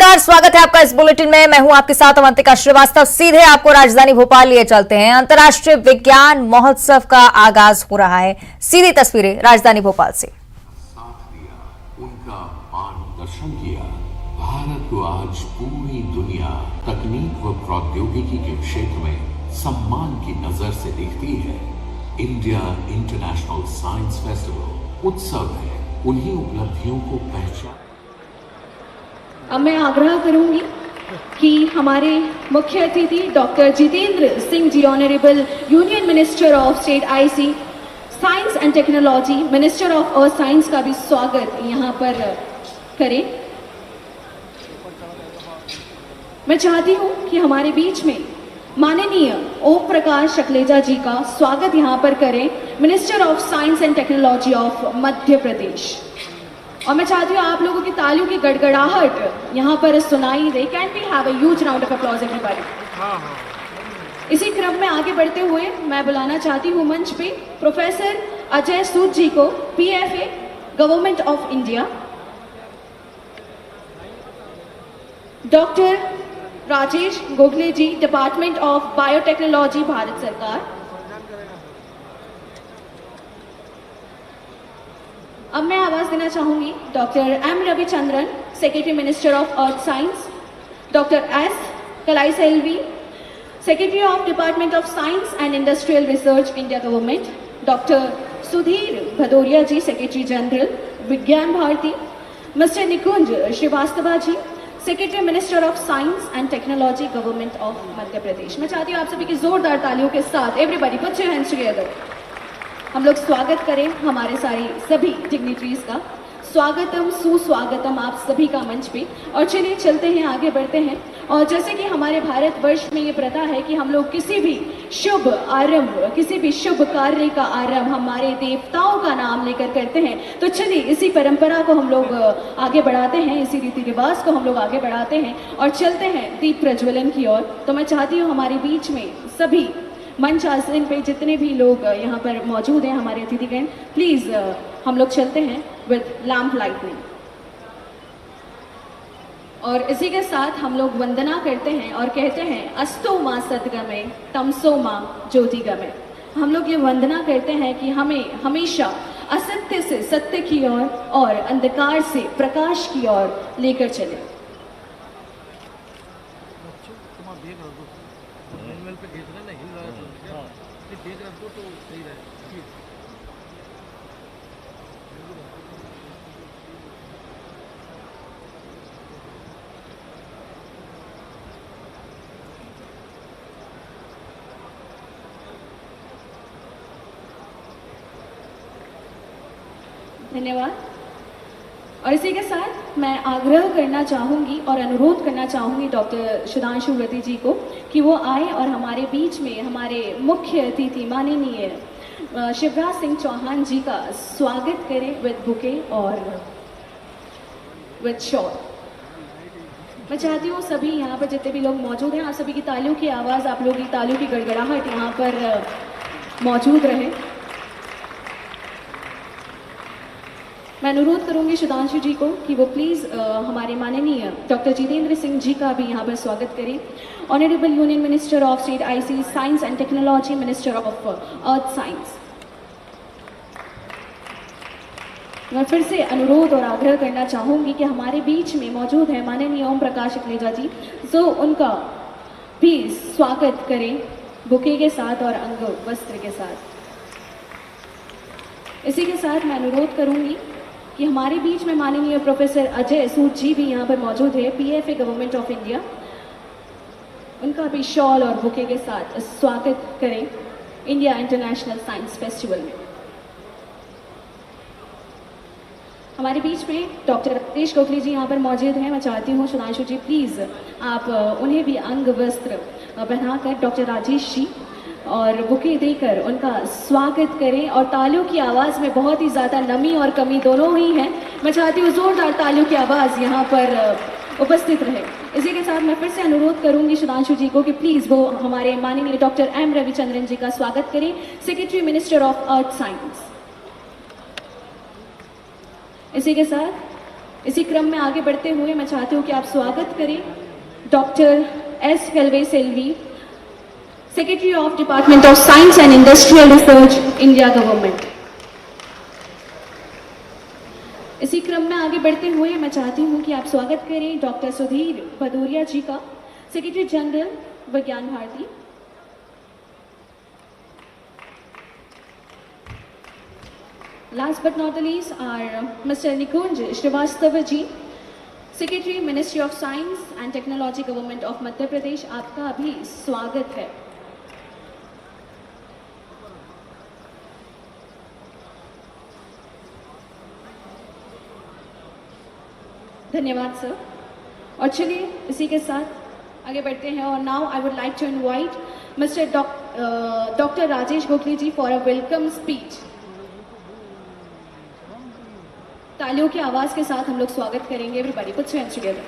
नमस्कार, स्वागत है आपका इस बुलेटिन में। मैं हूं आपके साथ अवंतिका श्रीवास्तव। सीधे आपको राजधानी भोपाल लिए चलते हैं। अंतर्राष्ट्रीय विज्ञान महोत्सव का आगाज हो रहा है। सीधी तस्वीरें राजधानी भोपाल से। साथ दिया, उनका मार्गदर्शन किया। भारत को आज पूरी दुनिया तकनीक व प्रौद्योगिकी के क्षेत्र में सम्मान की नजर से देखती है। इंडिया इंटरनेशनल साइंस फेस्टिवल उत्सव है उन्हीं उपलब्धियों को पहचान। अब मैं आग्रह करूंगी कि हमारे मुख्य अतिथि doctor Jitendra Singh ji, honourable union minister of state IC science and technology, minister of earth science का भी स्वागत यहाँ पर करें। मैं चाहती हूँ कि हमारे बीच में माननीय ओम प्रकाश शकलेजा जी का स्वागत यहाँ पर करें, minister of science and technology of Madhya Pradesh. और मैं चाहती हूँ आप लोगों की तालियों की गड़गड़ाहट यहाँ पर सुनाई दे। Can we have a huge round of applause everybody. इसी क्रम में आगे बढ़ते हुए मैं बुलाना चाहती हूँ मंच पे प्रोफेसर अजय सूद जी को, PFA government of India, doctor Rajesh Gokhale ji, department of biotechnology, Bharat सरकार। अब मैं आवाज देना चाहूंगी doctor M Ravichandran, secretary minister of earth science, doctor S Kalaiselvi, secretary of department of science and industrial research, India government, doctor Sudhir Bhadauria ji, secretary general, Vigyan Bharati, mister Nikunj Srivastava ji, secretary minister of science and technology, government of Madhya Pradesh. मैं चाहती हूँ आप सभी की जोरदार तालियों के साथ, everybody put your hands together, हम लोग स्वागत करें हमारे सारे सभी डिग्निटरीज का। स्वागतम सुस्वागतम आप सभी का मंच पे। और चलिए चलते हैं, आगे बढ़ते हैं। और जैसे कि हमारे भारतवर्ष में ये प्रथा है कि हम लोग किसी भी शुभ आरंभ, किसी भी शुभ कार्य का आरंभ हमारे देवताओं का नाम लेकर करते हैं। तो चलिए इसी परंपरा को हम लोग आगे बढ़ाते हैं, इसी रीति रिवाज को हम लोग आगे बढ़ाते हैं और चलते हैं दीप प्रज्वलन की ओर। तो मैं चाहती हूँ हमारे बीच में सभी मंच आसन पे जितने भी लोग यहाँ पर मौजूद हैं, हमारे अतिथिगण, प्लीज हम लोग चलते हैं विद लैम्प लाइटनिंग। और इसी के साथ हम लोग वंदना करते हैं और कहते हैं अस्तो माँ सद्गमे तमसो माँ ज्योतिगमे। हम लोग ये वंदना करते हैं कि हमें हमेशा असत्य से सत्य की ओर और अंधकार से प्रकाश की ओर लेकर चले। धन्यवाद। और इसी के साथ मैं आग्रह करना चाहूँगी और अनुरोध करना चाहूँगी डॉक्टर सुधांशु व्रती जी को कि वो आए और हमारे बीच में हमारे मुख्य अतिथि माननीय शिवराज सिंह चौहान जी का स्वागत करें विद बुके और विद शॉल। मैं चाहती हूँ सभी यहाँ पर जितने भी लोग मौजूद हैं, आप सभी की तालियों की आवाज़, आप लोगों की तालियों की गड़गड़ाहट यहाँ पर मौजूद रहे। मैं अनुरोध करूंगी सुधांशु जी को कि वो प्लीज़ हमारे माननीय डॉक्टर जितेंद्र सिंह जी का भी यहाँ पर स्वागत करें, honourable union minister of state IC science and technology, minister of earth science. मैं फिर से अनुरोध और आग्रह करना चाहूँगी कि हमारे बीच में मौजूद है माननीय ओम प्रकाश शकलेजा जी, जो उनका भी स्वागत करें बुके के साथ और अंग वस्त्र के साथ। इसी के साथ मैं अनुरोध करूंगी कि हमारे बीच में माननीय प्रोफेसर अजय सूद जी भी यहाँ पर मौजूद है, पीएफए गवर्नमेंट ऑफ इंडिया, उनका भी शॉल और बुके के साथ स्वागत करें इंडिया इंटरनेशनल साइंस फेस्टिवल में। हमारे बीच में डॉक्टर राजेश गोखले जी यहाँ पर मौजूद हैं। मैं चाहती हूँ सुधांशु जी प्लीज़ आप उन्हें भी अंग वस्त्र पहनाकर डॉक्टर राजेश जी और बुके देकर उनका स्वागत करें। और तालियों की आवाज़ में बहुत ही ज़्यादा नमी और कमी दोनों ही हैं। मैं चाहती हूँ ज़ोरदार तालियों की आवाज़ यहाँ पर उपस्थित रहे। इसी के साथ मैं फिर से अनुरोध करूंगी सुधांशु जी को कि प्लीज़ वो हमारे माननीय डॉक्टर एम रविचंद्रन जी का स्वागत करें, secretary minister of earth science. इसी के साथ इसी क्रम में आगे बढ़ते हुए मैं चाहती हूँ कि आप स्वागत करें डॉक्टर एस हेल्वे Selvi, secretary of department of science and industrial research, India government. इसी क्रम में आगे बढ़ते हुए मैं चाहती हूँ कि आप स्वागत करें डॉक्टर सुधीर भदौरिया जी का, secretary general, Vigyan Bharati. Last but not the least are Mr. Nikunj Srivastava ji, secretary ministry of science and technology, government of Madhya Pradesh. आपका भी स्वागत है। धन्यवाद सर। और चलिए इसी के साथ आगे बढ़ते हैं। और now I would like to invite mister doctor Rajesh Gokhale ji for a welcome speech. तालियों की आवाज के साथ हम लोग स्वागत करेंगे। Everybody put your hands together.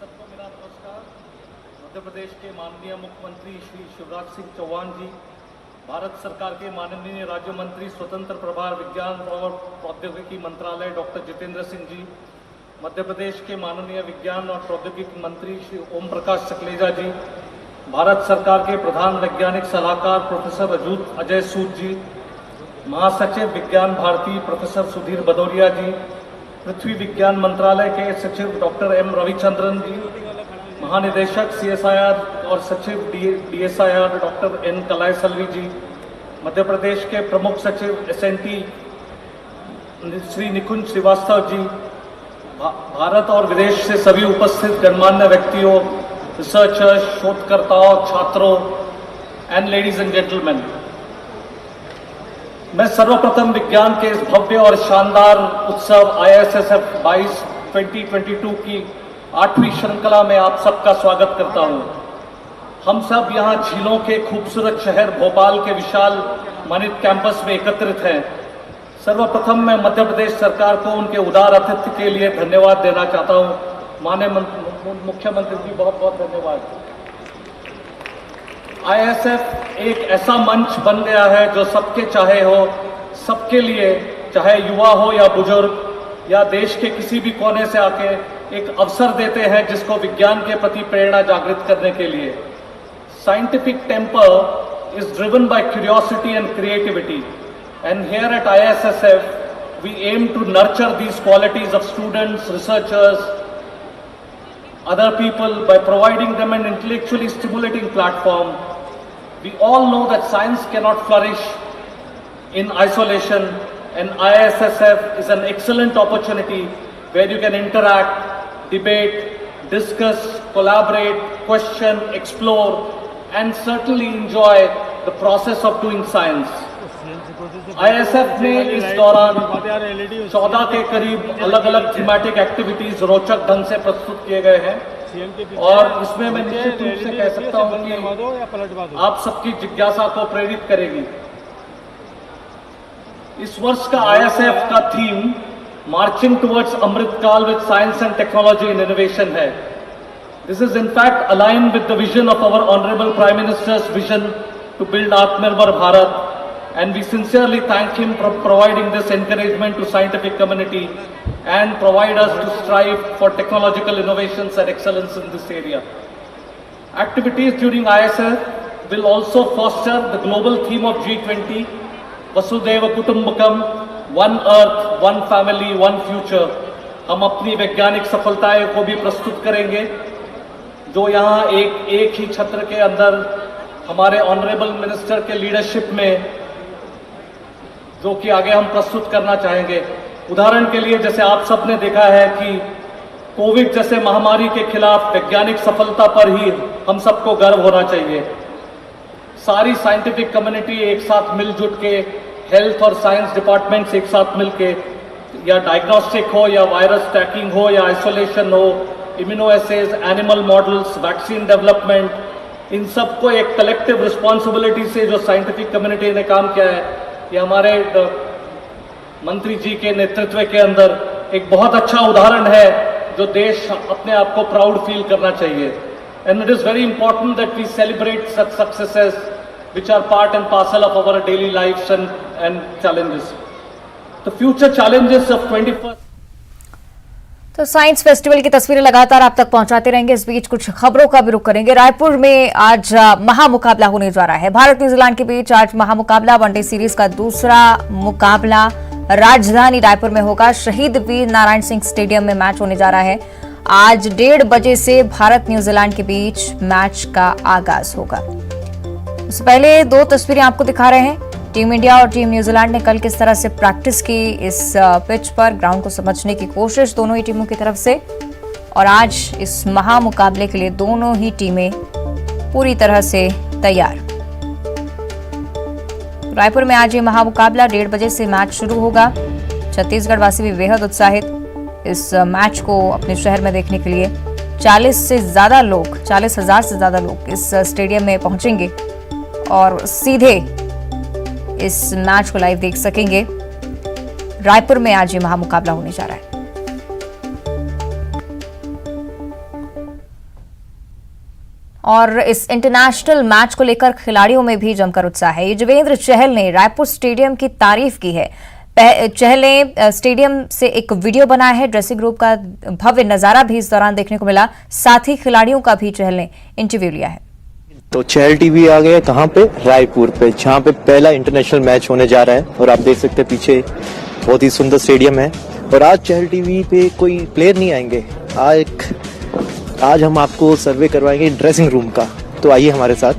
सबको मेरा नमस्कार। मध्य प्रदेश के माननीय मुख्यमंत्री श्री शिवराज सिंह चौहान जी, भारत सरकार के माननीय राज्य मंत्री स्वतंत्र प्रभार विज्ञान और प्रौद्योगिकी मंत्रालय डॉक्टर जितेंद्र सिंह जी, मध्य प्रदेश के माननीय विज्ञान और प्रौद्योगिकी मंत्री श्री ओम प्रकाश सकलेजा जी, भारत सरकार के प्रधान वैज्ञानिक सलाहकार प्रोफेसर अजय सूद जी, महासचिव विज्ञान भारती प्रोफेसर सुधीर भदौरिया जी, पृथ्वी विज्ञान मंत्रालय के सचिव डॉक्टर एम रविचंद्रन जी, महानिदेशक CSIR और सचिव DSIR डॉक्टर N कलाईसेल्वी जी, मध्य प्रदेश के प्रमुख सचिव SNT श्री निकुंज श्रीवास्तव जी, भारत और विदेश से सभी उपस्थित गणमान्य व्यक्तियों, रिसर्चर्स, शोधकर्ताओं, छात्रों एंड लेडीज एंड जेंटलमैन, मैं सर्वप्रथम विज्ञान के इस भव्य और शानदार उत्सव ISSF 2022 की 8वीं श्रृंखला में आप सबका स्वागत करता हूं। हम सब यहां झीलों के खूबसूरत शहर भोपाल के विशाल मानित कैंपस में एकत्रित हैं। सर्वप्रथम मैं मध्य प्रदेश सरकार को उनके उदार आतिथ्य के लिए धन्यवाद देना चाहता हूं। माननीय मुख्यमंत्री जी, बहुत बहुत धन्यवाद। ISF एक ऐसा मंच बन गया है जो सबके चाहे हो, सबके लिए, चाहे युवा हो या बुजुर्ग या देश के किसी भी कोने से आके एक अवसर देते हैं जिसको विज्ञान के प्रति प्रेरणा जागृत करने के लिए। Scientific temper is driven by curiosity and creativity, and here at ISSF we aim to nurture these qualities of students, researchers, other people by providing them an intellectually stimulating platform. We all know that science cannot flourish in isolation, and ISSF is an excellent opportunity where you can interact, debate, discuss, collaborate, question, explore, and certainly enjoy the process of doing science. ISF ने इस दौरान 14 के करीब अलग अलग thematic activities रोचक ढंग से प्रस्तुत किए गए हैं और इसमें मैं निश्चित रूप से कह सकता हूं कि आप सबकी जिज्ञासा को प्रेरित करेगी। इस वर्ष का ISF का theme marching towards Amrit Kaal with science and technology in innovation है। This is in fact align with the vision of our honourable prime minister's vision to build Atmanirbhar Bharat, and we sincerely thank him for providing this encouragement to scientific community and provide us to strive for technological innovations and excellence in this area. Activities during ISF will also foster the global theme of G20, Vasudhaiva Kutumbakam, One Earth, One Family, One Future. हम अपनी वैज्ञानिक सफलताएं को भी प्रस्तुत करेंगे जो यहाँ एक ही छत्र के अंदर हमारे ऑनरेबल मिनिस्टर के लीडरशिप में जो कि आगे हम प्रस्तुत करना चाहेंगे। उदाहरण के लिए जैसे आप सबने देखा है कि कोविड जैसे महामारी के खिलाफ वैज्ञानिक सफलता पर ही हम सबको गर्व होना चाहिए। सारी साइंटिफिक कम्युनिटी एक साथ मिलजुट के, हेल्थ और साइंस डिपार्टमेंट्स एक साथ मिलके, या डायग्नोस्टिक हो या वायरस ट्रैकिंग हो या आइसोलेशन हो, immunoassays, animal models, vaccine development, इन सबको एक कलेक्टिव रिस्पॉन्सिबिलिटी से जो साइंटिफिक कम्युनिटी ने काम किया है, ये हमारे मंत्री जी के नेतृत्व के अंदर एक बहुत अच्छा उदाहरण है जो देश अपने आप को प्राउड फील करना चाहिए। And it is very important that we celebrate such successes which are part and parcel of our daily lives and challenges. The future challenges of 21st. तो साइंस फेस्टिवल की तस्वीरें लगातार आप तक पहुंचाते रहेंगे। इस बीच कुछ खबरों का भी रुख करेंगे। रायपुर में आज महामुकाबला होने जा रहा है। भारत न्यूजीलैंड के बीच आज महामुकाबला, वनडे सीरीज का दूसरा मुकाबला राजधानी रायपुर में होगा। शहीद वीर नारायण सिंह स्टेडियम में मैच होने जा रहा है। आज 1:30 बजे से भारत न्यूजीलैंड के बीच मैच का आगाज होगा। इससे पहले दो तस्वीरें आपको दिखा रहे हैं। टीम इंडिया और टीम न्यूजीलैंड ने कल किस तरह से प्रैक्टिस की इस पिच पर, ग्राउंड को समझने की कोशिश दोनों ही टीमों की तरफ से, और आज इस महामुकाबले के लिए दोनों ही टीमें पूरी तरह से तैयार। रायपुर में आज ये महामुकाबला 1:30 बजे से मैच शुरू होगा। छत्तीसगढ़ वासी भी बेहद उत्साहित इस मैच को अपने शहर में देखने के लिए। 40,000 से ज्यादा लोग इस स्टेडियम में पहुंचेंगे और सीधे इस मैच को लाइव देख सकेंगे। रायपुर में आज ये महामुकाबला होने जा रहा है। और इस इंटरनेशनल मैच को लेकर खिलाड़ियों में भी जमकर उत्साह है। युजवेंद्र चहल ने रायपुर स्टेडियम की तारीफ की है। चहल ने स्टेडियम से एक वीडियो बनाया है। ड्रेसिंग रूम का भव्य नजारा भी इस दौरान देखने को मिला। साथ ही खिलाड़ियों का भी चहल ने इंटरव्यू लिया है। तो चहल टीवी आ गया कहाँ पे? रायपुर पे, जहाँ पे पहला इंटरनेशनल मैच होने जा रहा है। और आप देख सकते हैं पीछे बहुत ही सुंदर स्टेडियम है। और आज चहल टीवी पे कोई प्लेयर नहीं आएंगे। आज हम आपको सर्वे करवाएंगे ड्रेसिंग रूम का। तो आइए हमारे साथ।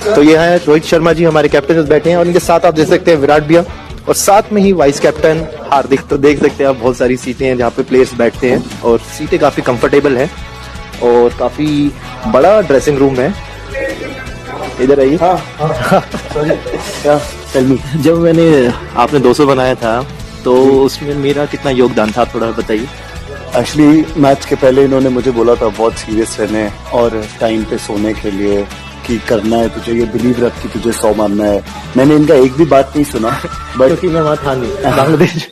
तो ये है रोहित शर्मा जी, हमारे कैप्टन बैठे हैं, और इनके साथ आप देख सकते हैं विराट भैया, और साथ में ही वाइस कैप्टन हार्दिक। तो देख सकते हैं आप बहुत सारी सीटें हैं जहाँ पे प्लेयर्स बैठते हैं, और सीटें काफी कंफर्टेबल है और काफी बड़ा ड्रेसिंग रूम है। इधर आइए। जब मैंने आपने 200 बनाया था तो उसमें मेरा कितना योगदान था, थोड़ा बताइए। एक्चुअली मैच के पहले इन्होंने मुझे बोला था बहुत सीरियस रहने और टाइम पे सोने के लिए, कि करना है तुझे, ये बिलीव रख कि तुझे 100 मारना है। मैंने इनका एक भी बात नहीं सुना, बट क्योंकि मैं वहाँ था नहीं, बांग्लादेश।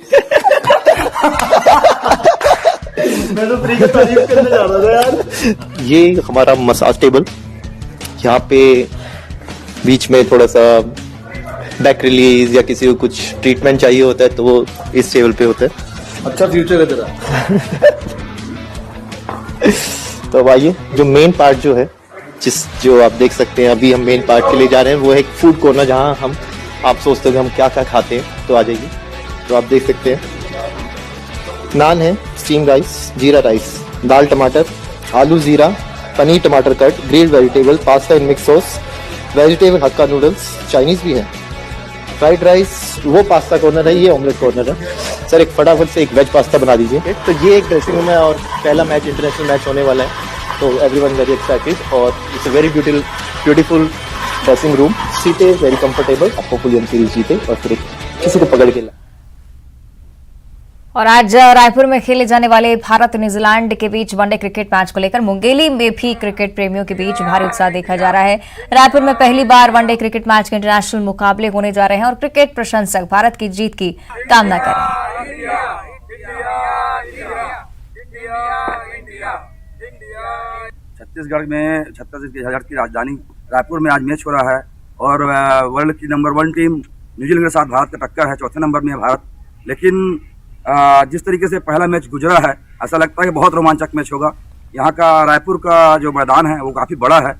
मैं तो फ्री की तारीफ करने जा रहा था यार। ये हमारा मसाज टेबल, यहाँ पे बीच में थोड़ा सा बैक रिलीज या किसी को कुछ ट्रीटमेंट चाहिए होता है तो वो इस टेबल पे होता है। अच्छा फ्यूचर है तेरा। तो अब आइए, जो मेन पार्ट जो है, जो आप देख सकते हैं, अभी हम मेन पार्ट के लिए जा रहे हैं, वो है एक फूड कॉर्नर, जहाँ आप सोचते हो कि हम क्या क्या खाते हैं। तो आ जाइए। तो आप देख सकते हैं नान है, स्टीम राइस, जीरा राइस, दाल टमाटर, आलू जीरा, पनीर टमाटर cut, grilled vegetable, pasta in mix sauce, vegetable hakka noodles, Chinese भी है, फ्राइड राइस, वो पास्ता कॉर्नर है, ये ऑमलेट कॉर्नर है। सर एक फटाफट से एक वेज पास्ता बना दीजिए। तो ये एक ड्रेसिंग रूम है और पहला मैच इंटरनेशनल मैच होने वाला है, तो एवरीवन वेरी एक्साइटेड। और it's a very beautiful dressing room. सीटें वेरी कंफर्टेबल, आपको फुल एमसीडी सीटें, और फिर किसी को पकड़ के और आज रायपुर में खेले जाने वाले भारत न्यूजीलैंड के बीच वनडे क्रिकेट मैच को लेकर मुंगेली में भी क्रिकेट प्रेमियों के बीच भारी उत्साह देखा जा रहा है। रायपुर में पहली बार वनडे क्रिकेट मैच के इंटरनेशनल मुकाबले होने जा रहे हैं और क्रिकेट प्रशंसक भारत की जीत की कामना कर रहे हैं। छत्तीसगढ़ की राजधानी रायपुर में आज मैच हो रहा है और वर्ल्ड की नंबर 1 टीम न्यूजीलैंड के साथ भारत का टक्कर है। चौथे नंबर में है भारत। लेकिन जिस तरीके से पहला मैच गुजरा है, ऐसा लगता है कि बहुत रोमांचक मैच होगा। यहाँ का रायपुर का जो मैदान है वो काफ़ी बड़ा है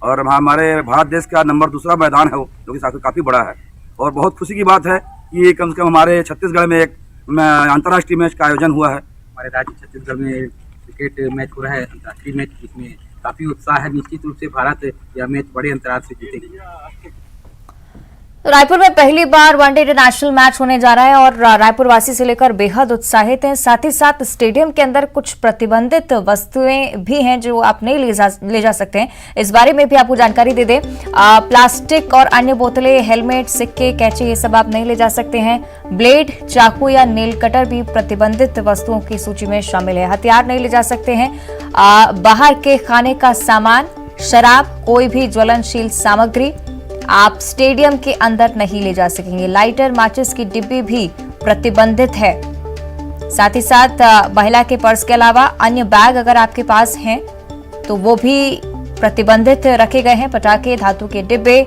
और हमारे भारत देश का नंबर 2 मैदान है वो, जो कि काफ़ी बड़ा है। और बहुत खुशी की बात है कि कम से कम हमारे छत्तीसगढ़ में एक अंतर्राष्ट्रीय मैच का आयोजन हुआ है। हमारे राज्य छत्तीसगढ़ में क्रिकेट मैच हो रहा है, अंतर्राष्ट्रीय मैच, जिसमें काफी उत्साह है। निश्चित रूप से भारत यह मैच बड़े अंतराल से जीतेगी। तो रायपुर में पहली बार वनडे इंटरनेशनल मैच होने जा रहा है और रायपुर वासी से लेकर बेहद उत्साहित हैं। साथ ही साथ स्टेडियम के अंदर कुछ प्रतिबंधित वस्तुएं भी हैं जो आप नहीं ले जा सकते हैं। इस बारे में भी आपको जानकारी दे दें। प्लास्टिक और अन्य बोतलें, हेलमेट, सिक्के, कैंची, ये सब आप नहीं ले जा सकते हैं। ब्लेड, चाकू या नेल कटर भी प्रतिबंधित वस्तुओं की सूची में शामिल है। हथियार नहीं ले जा सकते हैं। बाहर के खाने का सामान, शराब, कोई भी ज्वलनशील सामग्री आप स्टेडियम के अंदर नहीं ले जा सकेंगे। लाइटर, माचिस की डिब्बी भी प्रतिबंधित है। साथ ही साथ महिला के पर्स के अलावा अन्य बैग अगर आपके पास हैं तो वो भी प्रतिबंधित रखे गए हैं। पटाखे, धातु के डिब्बे,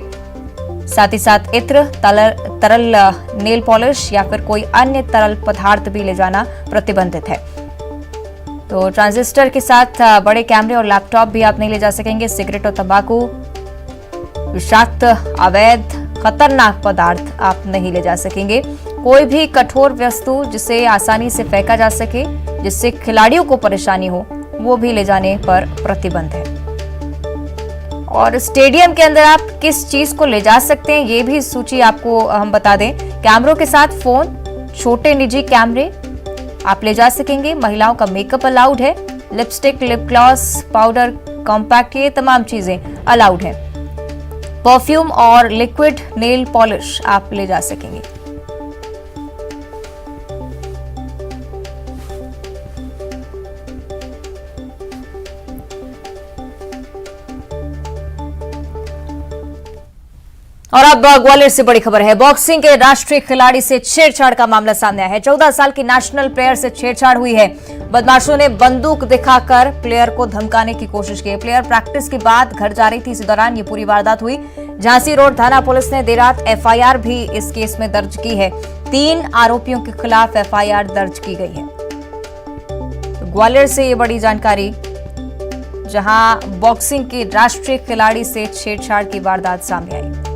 साथ ही साथ इत्र, तरल नेल पॉलिश या फिर कोई अन्य तरल पदार्थ भी ले जाना प्रतिबंधित है। तो ट्रांजिस्टर के साथ बड़े कैमरे और लैपटॉप भी आप नहीं ले जा सकेंगे। सिगरेट और तंबाकू, विषाक्त, अवैध, खतरनाक पदार्थ आप नहीं ले जा सकेंगे। कोई भी कठोर वस्तु जिसे आसानी से फेंका जा सके, जिससे खिलाड़ियों को परेशानी हो, वो भी ले जाने पर प्रतिबंध है। और स्टेडियम के अंदर आप किस चीज को ले जा सकते हैं, ये भी सूची आपको हम बता दें। कैमरों के साथ फोन, छोटे निजी कैमरे आप ले जा सकेंगे। महिलाओं का मेकअप अलाउड है। Lipstick, lip gloss, powder, compact, ये तमाम चीजें अलाउड है। परफ्यूम और लिक्विड नेल पॉलिश आप ले जा सकेंगे। और अब ग्वालियर से बड़ी खबर है। बॉक्सिंग के राष्ट्रीय खिलाड़ी से छेड़छाड़ का मामला सामने आया है। 14 साल की नेशनल प्लेयर से छेड़छाड़ हुई है। बदमाशों ने बंदूक दिखाकर प्लेयर को धमकाने की कोशिश की। प्लेयर प्रैक्टिस के बाद घर जा रही थी, इसी दौरान ये पूरी वारदात हुई। झांसी रोड थाना पुलिस ने देर रात एफआईआर भी इस केस में दर्ज की है। 3 आरोपियों के खिलाफ एफआईआर दर्ज की गई है। तो ग्वालियर से ये बड़ी जानकारी, जहां बॉक्सिंग के राष्ट्रीय खिलाड़ी से छेड़छाड़ की वारदात सामने आई।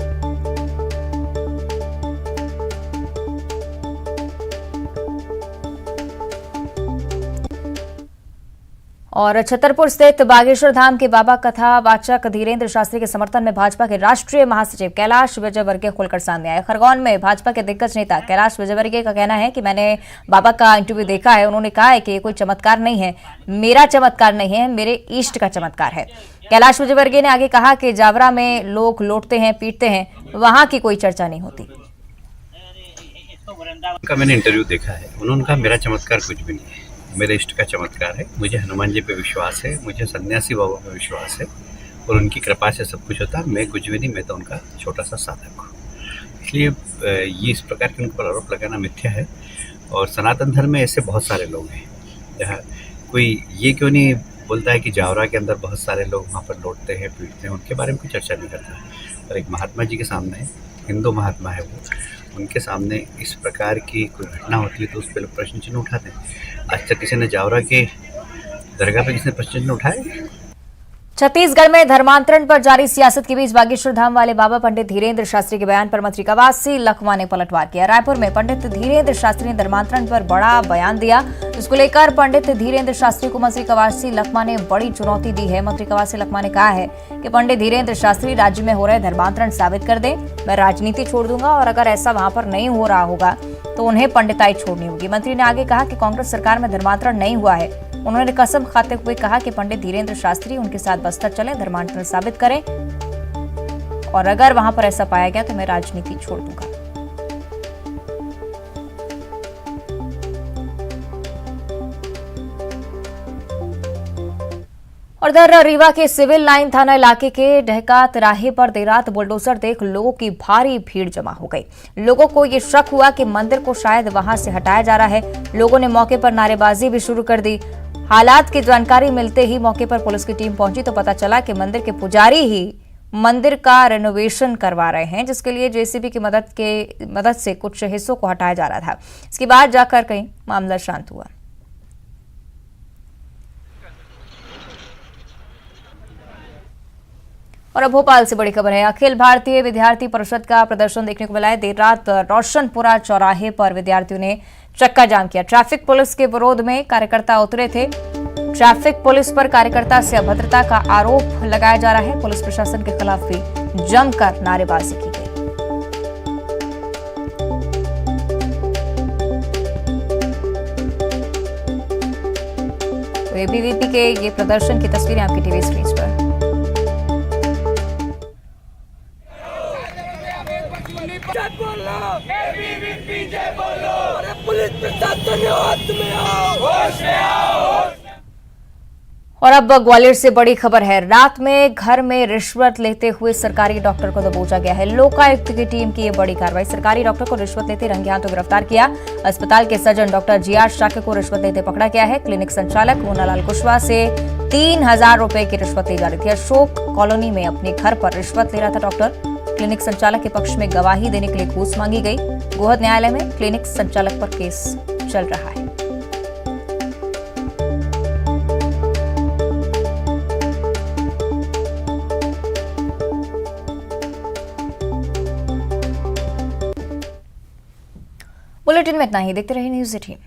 और छतरपुर स्थित बागेश्वर धाम के बाबा कथावाचक धीरेन्द्र शास्त्री के समर्थन में भाजपा के राष्ट्रीय महासचिव कैलाश विजयवर्गीय खुलकर सामने आए। खरगोन में भाजपा के दिग्गज नेता कैलाश विजयवर्गीय का कहना है कि मैंने बाबा का इंटरव्यू देखा है। उन्होंने कहा है कि ये कोई चमत्कार नहीं है, मेरा चमत्कार नहीं है, मेरे इष्ट का चमत्कार है। कैलाश विजयवर्गीय ने आगे कहा कि जावरा में लोग लौटते हैं, पीटते हैं, वहां की कोई चर्चा नहीं होती। का मैंने इंटरव्यू देखा है, उन्होंने कहा मेरा चमत्कार कुछ भी नहीं है, मेरे इष्ट का चमत्कार है। मुझे हनुमान जी पे विश्वास है, मुझे सन्यासी बाबा पे विश्वास है और उनकी कृपा से सब कुछ होता है। मैं कुछ भी नहीं, मैं तो उनका छोटा सा साधक हूँ। इसलिए ये इस प्रकार के उन पर आरोप लगाना मिथ्या है। और सनातन धर्म में ऐसे बहुत सारे लोग हैं, जहाँ कोई ये क्यों नहीं बोलता है कि जावरा के अंदर बहुत सारे लोग वहाँ पर लौटते हैं, पीटते हैं, उनके बारे में कोई चर्चा नहीं करता। और एक महात्मा जी के सामने, हिंदू महात्मा है वो, उनके सामने इस प्रकार की कोई घटना होती है तो उस पर लोग प्रश्न चिन्ह उठाते हैं। आज तक किसी ने जावरा के दरगाह पर किसी ने प्रश्न चिन्ह उठाए? छत्तीसगढ़ में धर्मांतरण पर जारी सियासत के बीच बागेश्वर धाम वाले बाबा पंडित धीरेन्द्र शास्त्री के बयान पर मंत्री कवासी लखमा ने पलटवार किया। रायपुर में पंडित धीरेन्द्र शास्त्री ने धर्मांतरण पर बड़ा बयान दिया। इसको लेकर पंडित धीरेन्द्र शास्त्री को मंत्री कवासी लखमा ने बड़ी चुनौती दी है। मंत्री कवासी लखमा ने कहा है कि पंडित धीरेन्द्र शास्त्री राज्य में हो रहे धर्मांतरण साबित कर दें, मैं राजनीति छोड़ दूंगा और अगर ऐसा वहां पर नहीं हो रहा होगा तो उन्हें पंडिताई छोड़नी होगी। मंत्री ने आगे कहा कि कांग्रेस सरकार में धर्मांतरण नहीं हुआ है। उन्होंने कसम खाते हुए कहा कि पंडित धीरेन्द्र शास्त्री उनके साथ बस्तर चले, धर्मांतरण साबित करें और अगर वहां पर ऐसा पाया गया तो मैं राजनीति छोड़ दूंगा। और इधर रीवा के सिविल लाइन थाना इलाके के ढहका तिराहे पर देर रात बुलडोजर देख लोगों की भारी भीड़ जमा हो गई। लोगों को ये शक हुआ कि मंदिर को शायद वहां से हटाया जा रहा है। लोगों ने मौके पर नारेबाजी भी शुरू कर दी। हालात की जानकारी मिलते ही मौके पर पुलिस की टीम पहुंची तो पता चला कि मंदिर के पुजारी ही मंदिर का रेनोवेशन करवा रहे हैं, जिसके लिए जेसीबी की मदद से कुछ हिस्सों को हटाया जा रहा था। इसके बाद जाकर कहीं मामला शांत हुआ। और अब भोपाल से बड़ी खबर है। अखिल भारतीय विद्यार्थी परिषद का प्रदर्शन देखने को मिला है। देर रात रोशनपुरा चौराहे पर विद्यार्थियों ने चक्का जाम किया। ट्रैफिक पुलिस के विरोध में कार्यकर्ता उतरे थे। ट्रैफिक पुलिस पर कार्यकर्ता से अभद्रता का आरोप लगाया जा रहा है। पुलिस प्रशासन के खिलाफ भी जमकर नारेबाजी की गई। तो एबीवीपी के ये प्रदर्शन की तस्वीरें आपकी टीवी स्क्रीन पर। और अब ग्वालियर से बड़ी खबर है। रात में घर में रिश्वत लेते हुए सरकारी डॉक्टर को दबोचा गया है। लोकायुक्त की टीम की ये बड़ी कार्रवाई। सरकारी डॉक्टर को रिश्वत लेते रंगे हाथों गिरफ्तार किया। अस्पताल के सर्जन डॉक्टर जीआर शाक्य को रिश्वत लेते पकड़ा गया है। क्लिनिक संचालक मोनालाल कुशवाहा से 3000 रुपए की रिश्वत ली जा रही थी। अशोक कॉलोनी में अपने घर पर रिश्वत ले रहा था डॉक्टर। क्लिनिक संचालक के पक्ष में गवाही देने के लिए घूस मांगी गई। गोहद न्यायालय में क्लिनिक संचालक पर केस चल रहा है। बुलेटिन में इतना ही। देखते रहिए न्यूज़ 18।